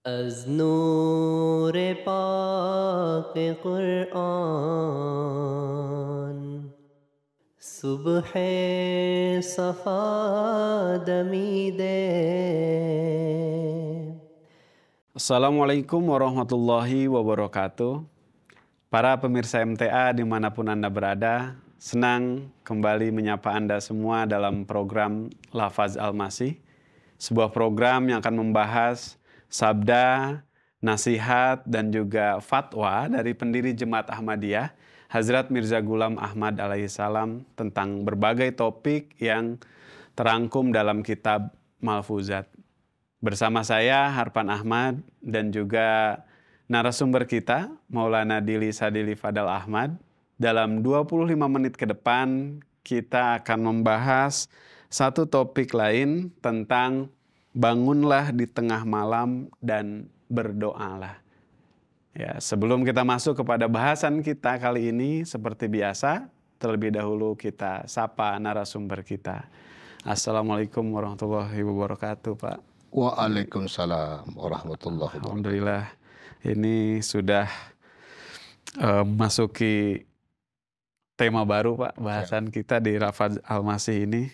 از نور پاک قرآن صبح صفا دمیده. Assalamualaikum warahmatullahi wabarakatuh. Para pemirsa MTA dimanapun Anda berada, senang kembali menyapa Anda semua dalam program Lafaz Al-Masih. Sebuah program yang akan membahas sabda, nasihat, dan juga fatwa dari pendiri Jemaat Ahmadiyah, Hazrat Mirza Ghulam Ahmad alaihissalam, tentang berbagai topik yang terangkum dalam kitab Malfuzat. Bersama saya Harpan Ahmad dan juga narasumber kita Maulana Dili Sadili Fadal Ahmad. Dalam 25 menit ke depan kita akan membahas satu topik lain tentang bangunlah di tengah malam dan berdoalah. Ya, sebelum kita masuk kepada bahasan kita kali ini, seperti biasa, terlebih dahulu kita sapa narasumber kita. Assalamualaikum warahmatullahi wabarakatuh, Pak. Waalaikumsalam warahmatullahi wabarakatuh. Alhamdulillah, ini sudah masuki tema baru, Pak, bahasan kita di Lafaz Al-Masih ini,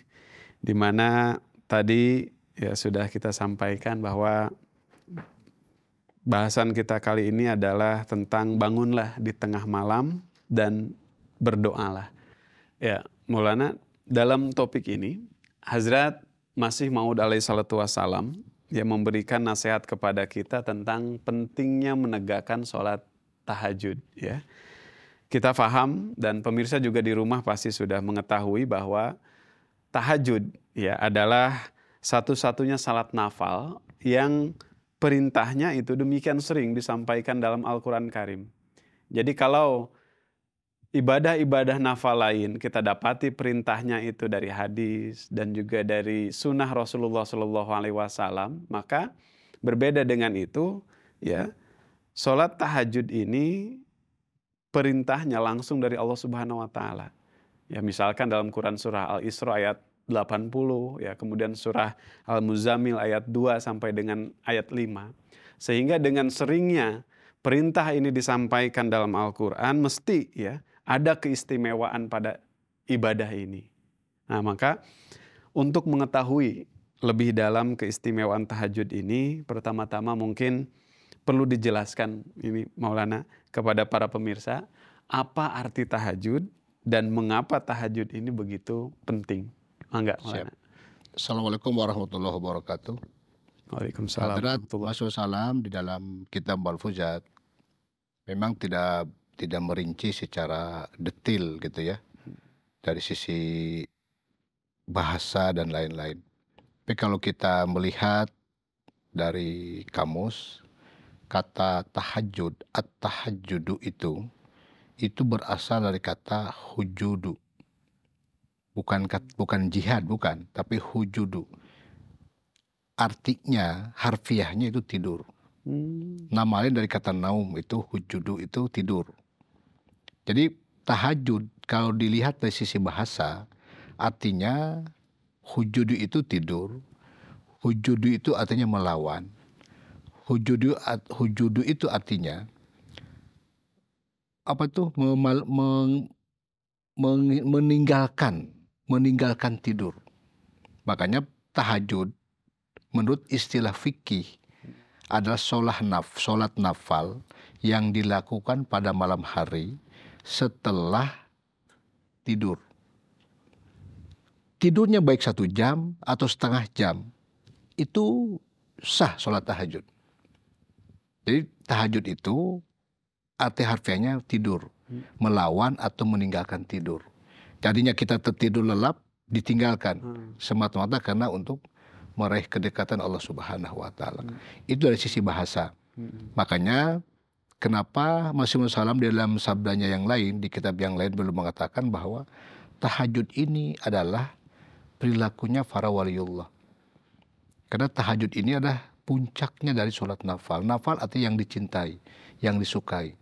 di mana tadi ya sudah kita sampaikan bahwa bahasan kita kali ini adalah tentang bangunlah di tengah malam dan berdoalah. Ya, Maulana, dalam topik ini Hazrat Masih Maud alaihissalatu wassalam yang memberikan nasihat kepada kita tentang pentingnya menegakkan sholat tahajud. Ya, kita paham dan pemirsa juga di rumah pasti sudah mengetahui bahwa tahajud ya adalah satu-satunya salat nafal yang perintahnya itu demikian sering disampaikan dalam Al-Quran Karim. Jadi kalau ibadah-ibadah nafal lain kita dapati perintahnya itu dari hadis dan juga dari sunnah Rasulullah SAW, maka berbeda dengan itu ya, sholat tahajud ini perintahnya langsung dari Allah Subhanahu Wa Taala. Ya, misalkan dalam Quran surah Al-Isra ayat 80, ya, kemudian surah Al-Muzammil ayat 2 sampai dengan ayat 5. Sehingga dengan seringnya perintah ini disampaikan dalam Al-Quran, mesti ya ada keistimewaan pada ibadah ini. Nah, maka untuk mengetahui lebih dalam keistimewaan tahajud ini, pertama-tama mungkin perlu dijelaskan ini Maulana kepada para pemirsa, apa arti tahajud dan mengapa tahajud ini begitu penting. Enggak, Maulana. Assalamualaikum warahmatullahi wabarakatuh. Waalaikumsalam. Hadrat Masuk Salam di dalam kitab Malfuzat memang tidak merinci secara detail gitu ya, dari sisi bahasa dan lain-lain. Tapi kalau kita melihat dari kamus, kata tahajud, at-tahajjudu itu berasal dari kata hujudu. Bukan jihad, bukan, tapi hujudu. Artinya, harfiahnya itu tidur. Nama lain dari kata naum itu hujudu, itu tidur. Jadi tahajud kalau dilihat dari sisi bahasa, artinya hujudu itu tidur. Hujudu itu artinya melawan. Hujudu itu artinya apa tuh? Meninggalkan tidur. Makanya tahajud menurut istilah fikih adalah sholat nafal yang dilakukan pada malam hari setelah tidur. Tidurnya baik 1 jam atau setengah jam, itu sah sholat tahajud. Jadi tahajud itu arti harfiahnya tidur, melawan atau meninggalkan tidur. Jadinya kita tertidur lelap, ditinggalkan semata-mata karena untuk meraih kedekatan Allah Subhanahu Wa Taala. Itu dari sisi bahasa. Makanya kenapa Masih Maud Salam di dalam sabdanya yang lain, di kitab yang lain belum mengatakan bahwa tahajud ini adalah perilakunya para waliullah. Karena tahajud ini adalah puncaknya dari sholat nafal. Nafal artinya yang dicintai, yang disukai.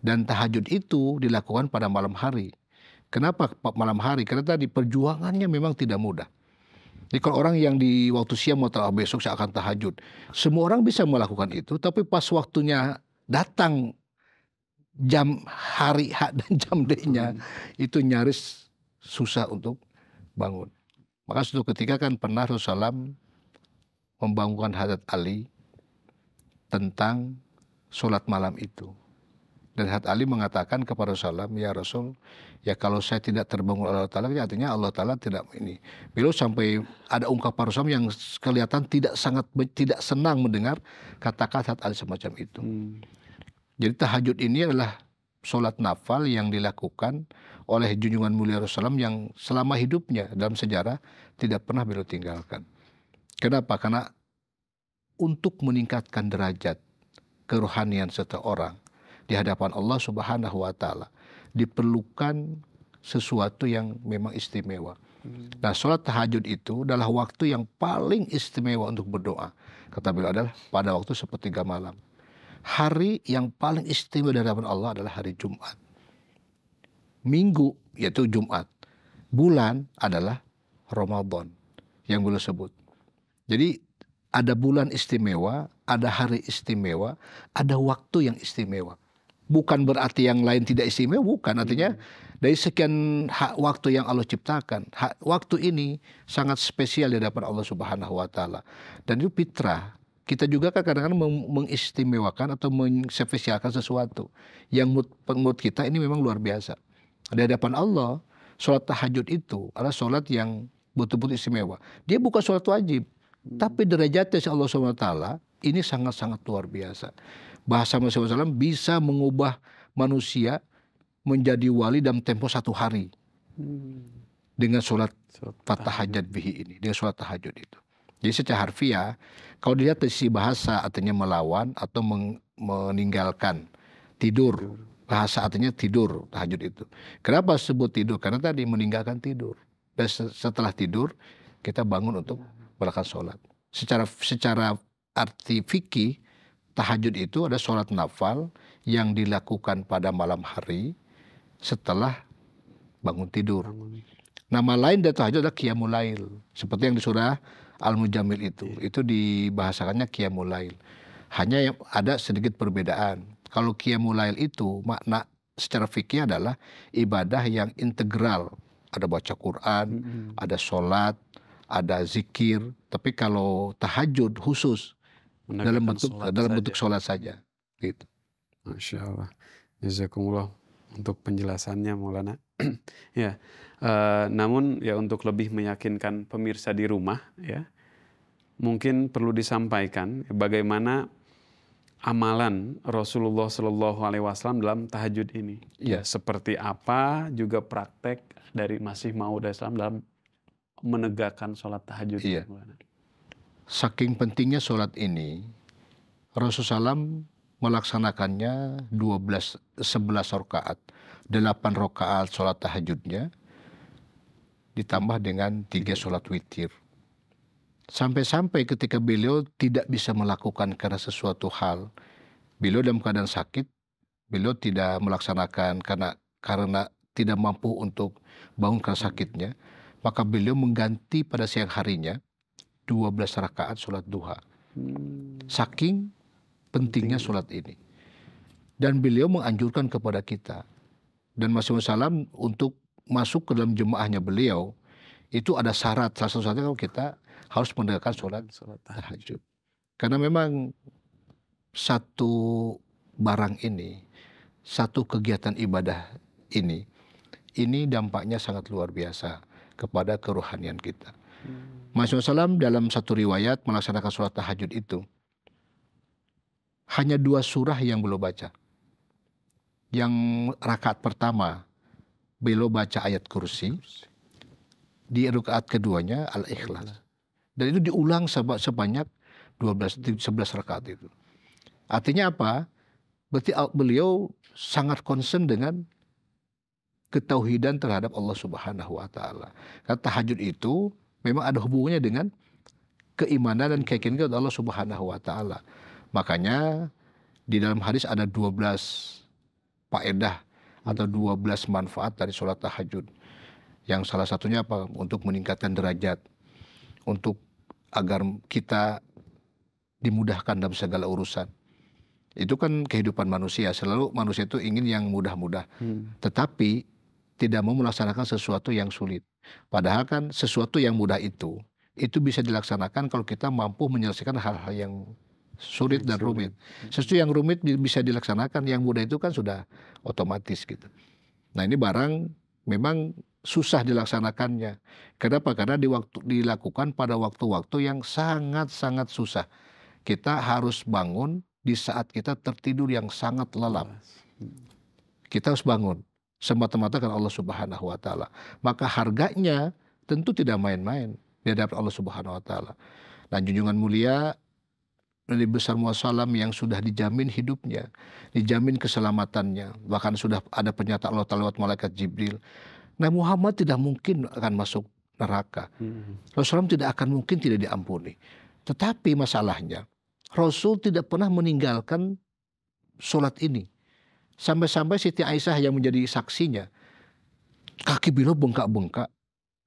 Dan tahajud itu dilakukan pada malam hari. Kenapa malam hari? Karena tadi perjuangannya memang tidak mudah. Jadi kalau orang yang di waktu siang mau tarawih, besok saya akan tahajud. Semua orang bisa melakukan itu, tapi pas waktunya datang jam hari H dan jam D-nya, itu nyaris susah untuk bangun. Maka suatu ketika kan pernah Rasulullah membangunkan Hadrat Ali tentang sholat malam itu. Dan Hadrat Ali mengatakan kepada Rasulullah, ya Rasul, ya kalau saya tidak terbangun oleh Allah Ta'ala, ya artinya Allah Ta'ala tidak ini. Beliau sampai ada ungkapan Rasulullah yang kelihatan tidak senang mendengar kata-kata Hadrat Ali semacam itu. Jadi tahajud ini adalah sholat nafal yang dilakukan oleh junjungan mulia Rasulullah yang selama hidupnya dalam sejarah tidak pernah beliau tinggalkan. Kenapa? Karena untuk meningkatkan derajat kerohanian seseorang di hadapan Allah Subhanahu wa Ta'ala diperlukan sesuatu yang memang istimewa. Nah, sholat tahajud itu adalah waktu yang paling istimewa untuk berdoa. Kata beliau adalah pada waktu sepertiga malam. Hari yang paling istimewa di hadapan Allah adalah hari Jumat. Minggu yaitu Jumat. Bulan adalah Ramadan yang beliau sebut. Jadi ada bulan istimewa, ada hari istimewa, ada waktu yang istimewa. Bukan berarti yang lain tidak istimewa, bukan. Artinya dari sekian waktu yang Allah ciptakan, waktu ini sangat spesial di hadapan Allah Subhanahu wa Ta'ala. Dan itu fitrah. Kita juga kan kadang-kadang mengistimewakan atau menspesialkan sesuatu yang menurut kita ini memang luar biasa. Di hadapan Allah, sholat tahajud itu adalah sholat yang betul-betul istimewa. Dia bukan sholat wajib, tapi derajatnya si Allah Subhanahu wa Ta'ala ini sangat-sangat luar biasa. Bahasa Rasulullah SAW bisa mengubah manusia menjadi wali dalam tempo 1 hari. Dengan sholat tahajud bihi ini. Dengan sholat tahajud itu. Jadi secara harfiah, kalau dilihat dari sisi bahasa artinya melawan atau meninggalkan tidur. Bahasa artinya tidur, tahajud itu. Kenapa sebut tidur? Karena tadi meninggalkan tidur. Dan setelah tidur, kita bangun untuk melakukan sholat. Secara arti fikih, tahajud itu ada sholat nafal yang dilakukan pada malam hari setelah bangun tidur. Nama lain dari tahajud adalah qiyamul lail. Seperti yang di surah Al-Mujammil itu dibahasakannya qiyamul lail. Hanya yang ada sedikit perbedaan. Kalau qiyamul lail itu makna secara fikih adalah ibadah yang integral. Ada baca Quran, ada sholat, ada zikir. Tapi kalau tahajud khusus dalam bentuk sholat saja, gitu. Masya Allah. Jazakumullah untuk penjelasannya, Maulana. Ya, namun ya untuk lebih meyakinkan pemirsa di rumah, ya, mungkin perlu disampaikan bagaimana amalan Rasulullah Shallallahu Alaihi Wasallam dalam tahajud ini. Ya, seperti apa juga praktek dari Masih Maud Islam dalam menegakkan sholat tahajud. Iya. Saking pentingnya sholat ini, Rasulullah SAW melaksanakannya 11 rakaat, 8 rakaat sholat tahajudnya, ditambah dengan 3 sholat witir. Sampai-sampai ketika beliau tidak bisa melakukan karena sesuatu hal, beliau dalam keadaan sakit, beliau tidak melaksanakan karena tidak mampu untuk bangun karena sakitnya, maka beliau mengganti pada siang harinya 12 rakaat sholat duha. Saking pentingnya sholat ini. Dan beliau menganjurkan kepada kita. Dan Masih Maud Salam untuk masuk ke dalam jemaahnya beliau, itu ada syarat. Salah satunya kalau kita harus menegakkan sholat tahajud. Karena memang satu barang ini, satu kegiatan ibadah ini dampaknya sangat luar biasa kepada kerohanian kita. Masih Maud Salam dalam satu riwayat melaksanakan sholat tahajud itu hanya 2 surah yang beliau baca. Yang rakaat pertama beliau baca ayat kursi, di rakaat keduanya Al-Ikhlas. Dan itu diulang sebanyak 11 rakaat itu. Artinya apa? Berarti beliau sangat concern dengan ketauhidan terhadap Allah Subhanahu wa Ta'ala. Karena tahajud itu memang ada hubungannya dengan keimanan dan keyakinan kepada Allah Subhanahu wa Ta'ala. Makanya di dalam hadis ada 12 faedah atau 12 manfaat dari sholat tahajud. Yang salah satunya apa? Untuk meningkatkan derajat. untuk agar kita dimudahkan dalam segala urusan. Itu kan kehidupan manusia. Selalu manusia itu ingin yang mudah-mudah. Tetapi tidak mau melaksanakan sesuatu yang sulit. Padahal kan sesuatu yang mudah itu bisa dilaksanakan kalau kita mampu menyelesaikan hal-hal yang sulit dan rumit. Sesuatu yang rumit bisa dilaksanakan, yang mudah itu kan sudah otomatis gitu. Nah ini barang memang susah dilaksanakannya. Kenapa? Karena dilakukan pada waktu-waktu yang sangat-sangat susah. Kita harus bangun di saat kita tertidur yang sangat lelap. Kita harus bangun semata-mata karena Allah Subhanahu wa taala. Maka harganya tentu tidak main-main di hadapan Allah Subhanahu wa taala. Dan junjungan mulia Nabi besar Muhammad yang sudah dijamin hidupnya, dijamin keselamatannya, bahkan sudah ada pernyataan Allah Ta'ala lewat malaikat Jibril. Nabi Muhammad tidak mungkin akan masuk neraka. Rasulullah tidak akan mungkin tidak diampuni. Tetapi masalahnya, Rasul tidak pernah meninggalkan sholat ini. Sampai-sampai Siti Aisyah yang menjadi saksinya, kaki beliau bengkak-bengkak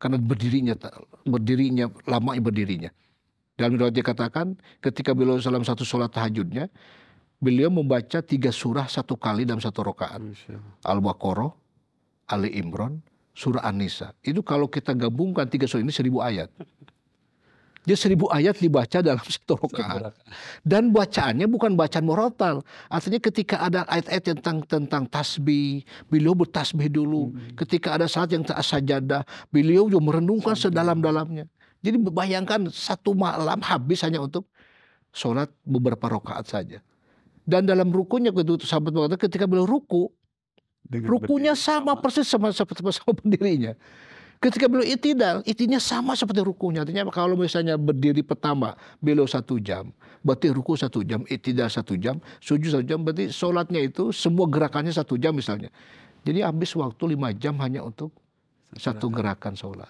karena berdirinya lama berdirinya. Dalam riwayat dikatakan ketika beliau dalam satu sholat tahajudnya, beliau membaca 3 surah 1 kali dalam 1 rakaat. Al-Baqarah, Ali Imran, surah An-Nisa. Itu kalau kita gabungkan 3 surah ini 1000 ayat. Dia 1000 ayat dibaca dalam 1 rakaat. Dan bacaannya bukan bacaan murattal. Artinya ketika ada ayat-ayat tentang tasbih, beliau bertasbih dulu. Ketika ada saat yang sajadah, beliau juga merenungkan sedalam-dalamnya. Jadi bayangkan 1 malam habis hanya untuk sholat beberapa rakaat saja. Dan dalam rukunya sahabat mengatakan ketika beliau rukunya sama persis sama berdirinya. Ketika beliau itidal, itinya sama seperti rukunya. Artinya kalau misalnya berdiri pertama beliau 1 jam, berarti ruku 1 jam, itidal 1 jam, sujud 1 jam, berarti sholatnya itu semua gerakannya 1 jam misalnya. Jadi habis waktu 5 jam hanya untuk 1 gerakan sholat.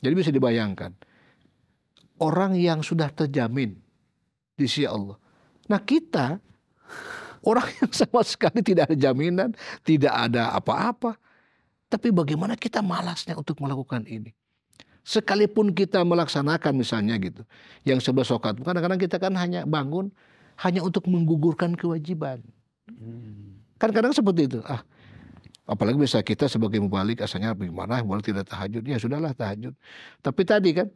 Jadi bisa dibayangkan orang yang sudah terjamin di sisi Allah. Nah kita orang yang sama sekali tidak ada jaminan, tidak ada apa-apa. Tapi bagaimana kita malasnya untuk melakukan ini. Sekalipun kita melaksanakan misalnya gitu. Yang 11 rakaat, kadang-kadang kita kan hanya bangun hanya untuk menggugurkan kewajiban. Kan kadang seperti itu. Apalagi bisa kita sebagai mubalik asalnya bagaimana, boleh tidak tahajud. Ya sudahlah tahajud. Tapi tadi kan,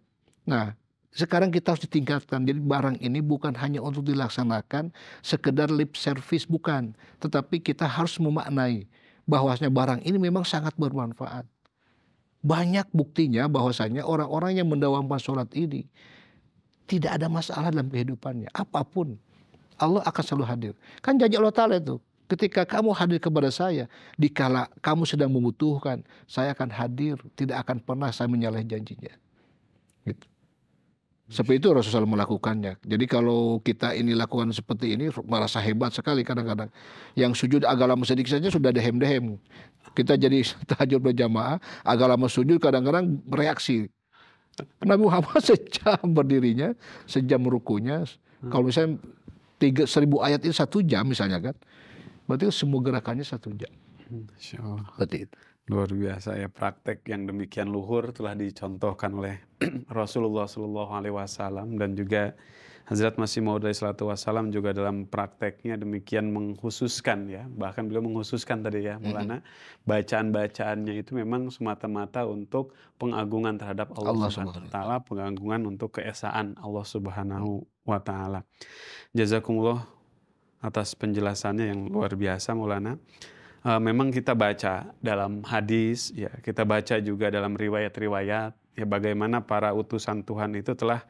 nah sekarang kita harus ditingkatkan. Jadi barang ini bukan hanya untuk dilaksanakan sekedar lip service, bukan. Tetapi kita harus memaknai bahwasanya barang ini memang sangat bermanfaat. Banyak buktinya bahwasanya orang-orang yang mendawamkan sholat ini tidak ada masalah dalam kehidupannya. Apapun Allah akan selalu hadir. Kan janji Allah Ta'ala itu, ketika kamu hadir kepada saya, dikala kamu sedang membutuhkan, saya akan hadir, tidak akan pernah saya menyalahi janjinya. Gitu. Seperti itu Rasulullah melakukannya. Jadi kalau kita ini lakukan seperti ini merasa hebat sekali kadang-kadang. Yang sujud agak lama sedikit saja sudah dehem-dehem. Kita jadi tahajud berjamaah, agak lama sujud kadang-kadang bereaksi. Nabi Muhammad sejam berdirinya, sejam rukunya. Kalau misalnya 1000 ayat ini 1 jam misalnya kan, berarti semua gerakannya 1 jam. Insya Allah. Seperti itu. Luar biasa ya, praktek yang demikian luhur telah dicontohkan oleh Rasulullah SAW dan juga Hazrat Masih Maud SAW juga dalam prakteknya demikian mengkhususkan ya, bahkan beliau mengkhususkan tadi ya Maulana, bacaan-bacaannya itu memang semata-mata untuk pengagungan terhadap Allah Subhanahu wa taala, pengagungan untuk keesaan Allah Subhanahu wa taala. Jazakumullah atas penjelasannya yang luar biasa Maulana. Memang kita baca dalam hadis, ya kita baca juga dalam riwayat-riwayat, ya bagaimana para utusan Tuhan itu telah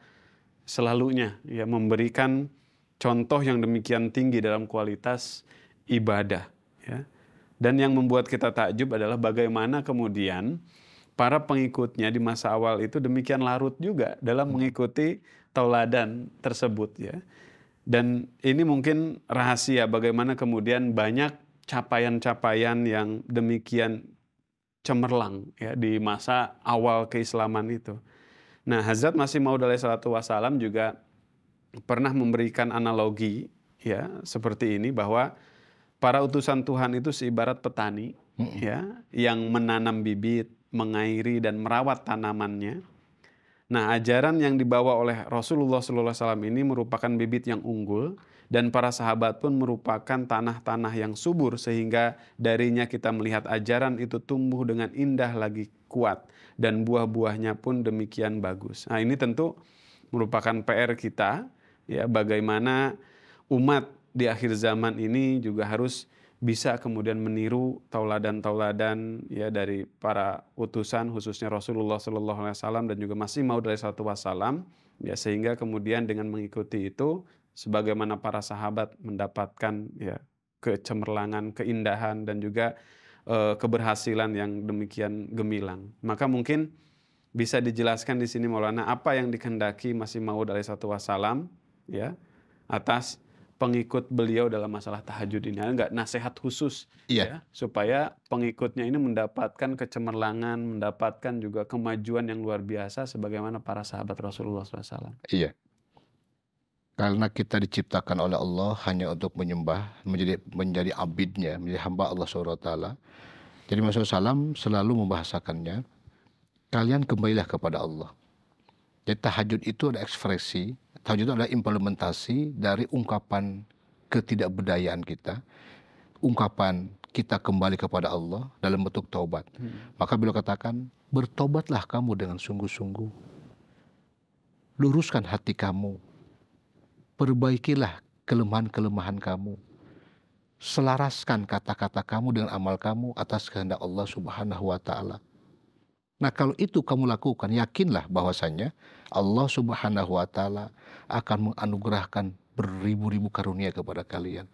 selalunya ya memberikan contoh yang demikian tinggi dalam kualitas ibadah, ya. Dan yang membuat kita takjub adalah bagaimana kemudian para pengikutnya di masa awal itu demikian larut juga dalam mengikuti tauladan tersebut, ya. Dan ini mungkin rahasia bagaimana kemudian banyak capaian-capaian yang demikian cemerlang ya di masa awal keislaman itu. Nah, Hazrat Masih Maud alaihissalam juga pernah memberikan analogi ya seperti ini, bahwa para utusan Tuhan itu seibarat petani ya yang menanam bibit, mengairi dan merawat tanamannya. Nah, ajaran yang dibawa oleh Rasulullah SAW ini merupakan bibit yang unggul, dan para sahabat pun merupakan tanah-tanah yang subur, sehingga darinya kita melihat ajaran itu tumbuh dengan indah lagi kuat, dan buah-buahnya pun demikian bagus. Nah, ini tentu merupakan PR kita, ya, bagaimana umat di akhir zaman ini juga harus bisa kemudian meniru tauladan-tauladan, ya, dari para utusan, khususnya Rasulullah SAW dan juga Masih Maud alaihissalam, ya, sehingga kemudian dengan mengikuti itu, sebagaimana para sahabat mendapatkan, ya, kecemerlangan, keindahan, dan juga keberhasilan yang demikian gemilang. Maka mungkin bisa dijelaskan di sini Maulana apa yang dikehendaki Masih Maud alaihissalam, ya, atas pengikut beliau dalam masalah tahajud ini. Enggak nasihat khusus, ya, supaya pengikutnya ini mendapatkan kecemerlangan, mendapatkan juga kemajuan yang luar biasa sebagaimana para sahabat Rasulullah SAW. Iya. Karena kita diciptakan oleh Allah hanya untuk menyembah, menjadi abidnya, menjadi hamba Allah SWT. Jadi Rasulullah SAW selalu membahasakannya, kalian kembalilah kepada Allah. Jadi tahajud itu ada ekspresi, tahajud itu adalah implementasi dari ungkapan ketidakberdayaan kita, ungkapan kita kembali kepada Allah dalam bentuk taubat. Maka beliau katakan, bertobatlah kamu dengan sungguh-sungguh. Luruskan hati kamu. Perbaikilah kelemahan-kelemahan kamu. Selaraskan kata-kata kamu dengan amal kamu atas kehendak Allah Subhanahu wa Ta'ala. Nah, kalau itu kamu lakukan, yakinlah bahwasannya Allah Subhanahu wa Ta'ala akan menganugerahkan beribu-ribu karunia kepada kalian.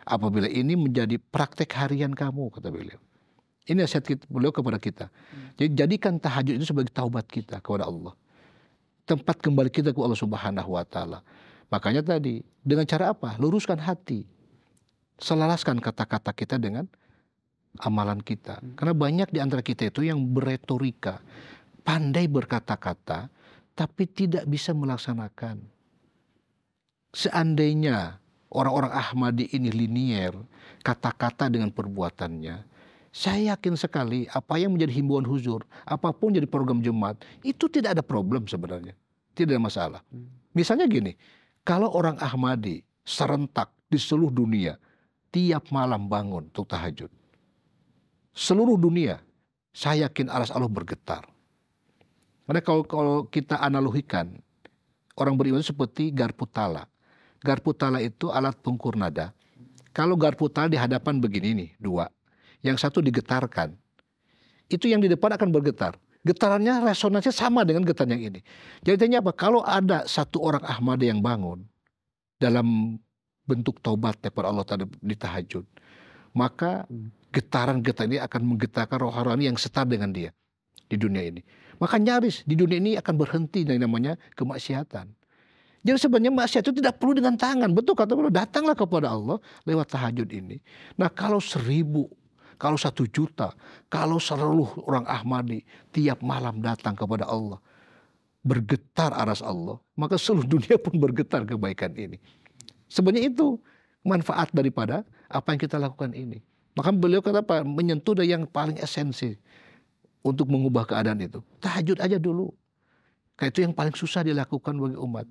Apabila ini menjadi praktek harian kamu, kata beliau. Ini nasihat beliau kepada kita. Jadi jadikan tahajud itu sebagai taubat kita kepada Allah. Tempat kembali kita ke Allah Subhanahu wa Ta'ala. Makanya tadi, dengan cara apa? Luruskan hati. Selaraskan kata-kata kita dengan amalan kita. Karena banyak di antara kita itu yang beretorika, pandai berkata-kata, tapi tidak bisa melaksanakan. Seandainya orang-orang Ahmadi ini linier, kata-kata dengan perbuatannya, saya yakin sekali apa yang menjadi himbauan huzur, apapun jadi program jemaat, itu tidak ada problem sebenarnya. Tidak ada masalah. Misalnya gini, kalau orang Ahmadi serentak di seluruh dunia, tiap malam bangun untuk tahajud, seluruh dunia, saya yakin aras Allah bergetar. Karena kalau kita analogikan, orang beriman seperti garpu tala. Garpu tala itu alat pengukur nada. Kalau garpu tala di hadapan begini nih, dua. Yang satu digetarkan. Itu yang di depan akan bergetar. Getarannya resonansinya sama dengan getaran yang ini. Jadi artinya apa? Kalau ada satu orang Ahmadi yang bangun dalam bentuk taubat kepada Allah di tahajud, maka getaran-getaran ini akan menggetarkan rohani yang setara dengan dia di dunia ini. Maka nyaris di dunia ini akan berhenti yang namanya kemaksiatan. Jadi sebenarnya maksiat itu tidak perlu dengan tangan. Betul kata beliau, datanglah kepada Allah lewat tahajud ini. Nah, kalau 1000, kalau 1 juta, kalau seluruh orang Ahmadi tiap malam datang kepada Allah, bergetar aras Allah, maka seluruh dunia pun bergetar kebaikan ini. Sebenarnya itu manfaat daripada apa yang kita lakukan ini. Maka beliau kata apa? Menyentuh yang paling esensi untuk mengubah keadaan itu. Tahajud aja dulu. Kayak itu yang paling susah dilakukan bagi umat.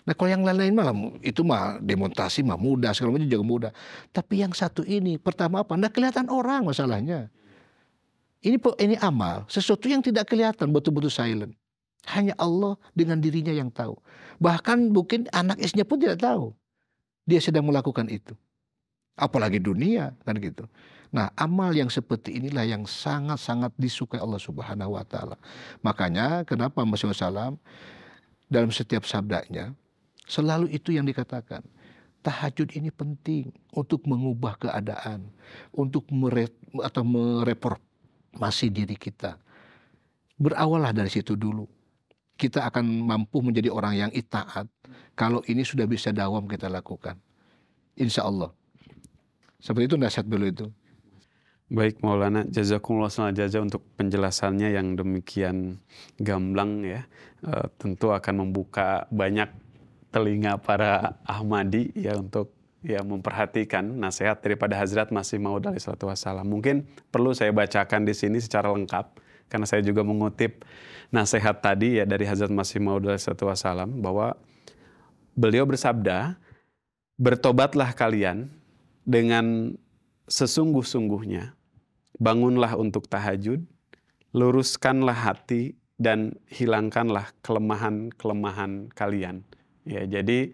Nah, kalau yang lain-lain malah itu mah demonstrasi mah mudah, segala macam juga mudah. Tapi yang satu ini, pertama apa? Nggak kelihatan orang masalahnya. Ini amal, sesuatu yang tidak kelihatan, betul-betul silent. Hanya Allah dengan dirinya yang tahu. Bahkan mungkin anak istrinya pun tidak tahu dia sedang melakukan itu. Apalagi dunia, kan gitu. Nah, amal yang seperti inilah yang sangat-sangat disukai Allah Subhanahu wa Ta'ala. Makanya kenapa Masya Allah dalam setiap sabdanya selalu itu yang dikatakan. Tahajud ini penting untuk mengubah keadaan, untuk mereformasi diri kita. Berawallah dari situ dulu. Kita akan mampu menjadi orang yang itaat kalau ini sudah bisa dawam kita lakukan. Insya Allah. Seperti itu nasihat beliau itu. Baik Maulana, jazakumullah jaza untuk penjelasannya yang demikian gamblang ya. Tentu akan membuka banyak telinga para Ahmadi ya untuk ya memperhatikan nasihat daripada Hazrat Masih Maud alaihissalam. Mungkin perlu saya bacakan di sini secara lengkap karena saya juga mengutip nasihat tadi ya dari Hazrat Masih Maud alaihissalam, bahwa beliau bersabda, bertobatlah kalian dengan sesungguh-sungguhnya, bangunlah untuk tahajud, luruskanlah hati, dan hilangkanlah kelemahan-kelemahan kalian. Ya, jadi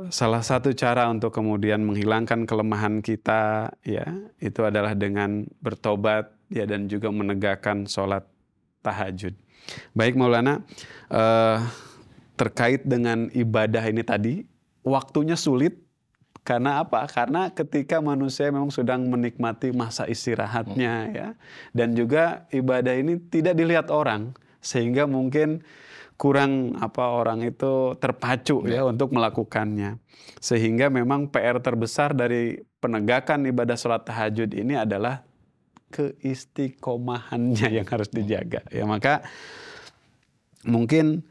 salah satu cara untuk kemudian menghilangkan kelemahan kita ya itu adalah dengan bertobat ya dan juga menegakkan sholat tahajud. Baik Maulana, terkait dengan ibadah ini tadi, waktunya sulit. Karena apa? Karena ketika manusia memang sedang menikmati masa istirahatnya ya. Dan juga ibadah ini tidak dilihat orang. Sehingga mungkin kurang orang itu terpacu ya untuk melakukannya. Sehingga memang PR terbesar dari penegakan ibadah sholat tahajud ini adalah keistiqomahannya yang harus dijaga. Ya, maka mungkin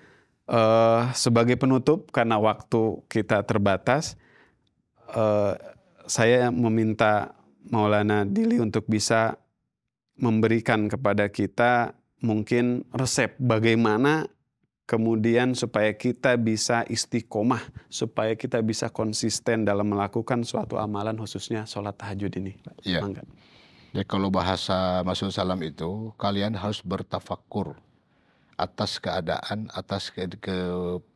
sebagai penutup karena waktu kita terbatas, saya meminta Maulana Dili untuk bisa memberikan kepada kita mungkin resep bagaimana kemudian supaya kita bisa istiqomah, supaya kita bisa konsisten dalam melakukan suatu amalan khususnya sholat tahajud ini. Iya. Mangga. Jadi kalau bahasa Masud Salam itu, kalian harus bertafakur atas keadaan, atas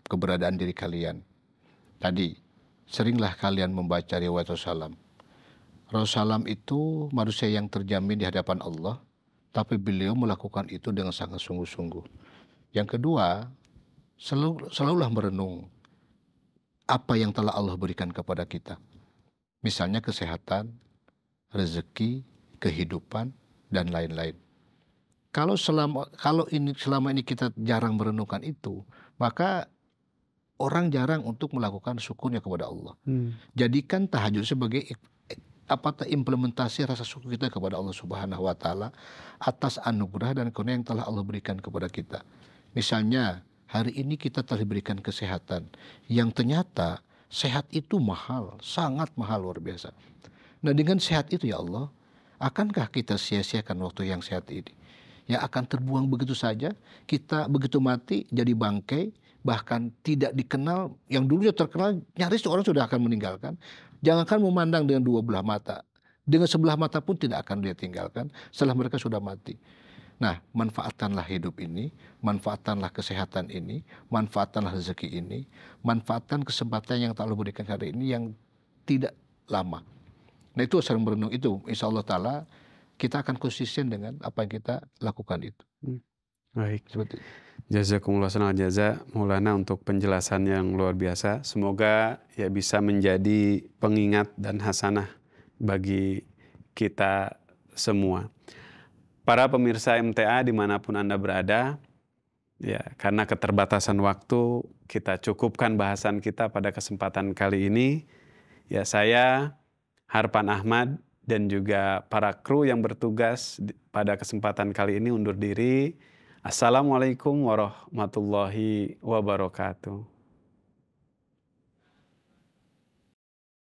keberadaan diri kalian. Tadi, seringlah kalian membaca riwayat Rasulullah. Rasulullah itu manusia yang terjamin di hadapan Allah, tapi beliau melakukan itu dengan sangat sungguh-sungguh. Yang kedua, selalulah merenung apa yang telah Allah berikan kepada kita. Misalnya kesehatan, rezeki, kehidupan, dan lain-lain. Kalau selama ini kita jarang merenungkan itu, maka orang jarang untuk melakukan syukurnya kepada Allah. Jadikan tahajud sebagai implementasi rasa syukur kita kepada Allah Subhanahu wa taala atas anugerah dan karunia yang telah Allah berikan kepada kita. Misalnya, hari ini kita telah diberikan kesehatan yang ternyata sehat itu mahal, sangat mahal, luar biasa. Nah, dengan sehat itu ya Allah, akankah kita sia-siakan waktu yang sehat ini? Yang akan terbuang begitu saja, kita begitu mati jadi bangkai, bahkan tidak dikenal, yang dulunya terkenal nyaris orang sudah akan meninggalkan. Jangankan memandang dengan dua belah mata, dengan sebelah mata pun tidak akan dia tinggalkan setelah mereka sudah mati. Nah, manfaatkanlah hidup ini, manfaatkanlah kesehatan ini, manfaatkanlah rezeki ini, manfaatkan kesempatan yang Allah berikan hari ini yang tidak lama. Nah, itu sering merenung itu, insya Allah Ta'ala kita akan konsisten dengan apa yang kita lakukan itu. Baik. Seperti itu. Jazakumullah khairan jaza Maulana untuk penjelasan yang luar biasa. Semoga ya bisa menjadi pengingat dan hasanah bagi kita semua. Para pemirsa MTA dimanapun Anda berada, ya karena keterbatasan waktu kita cukupkan bahasan kita pada kesempatan kali ini. Ya saya Harpan Ahmad dan juga para kru yang bertugas pada kesempatan kali ini undur diri. Assalamualaikum warahmatullahi wabarakatuh.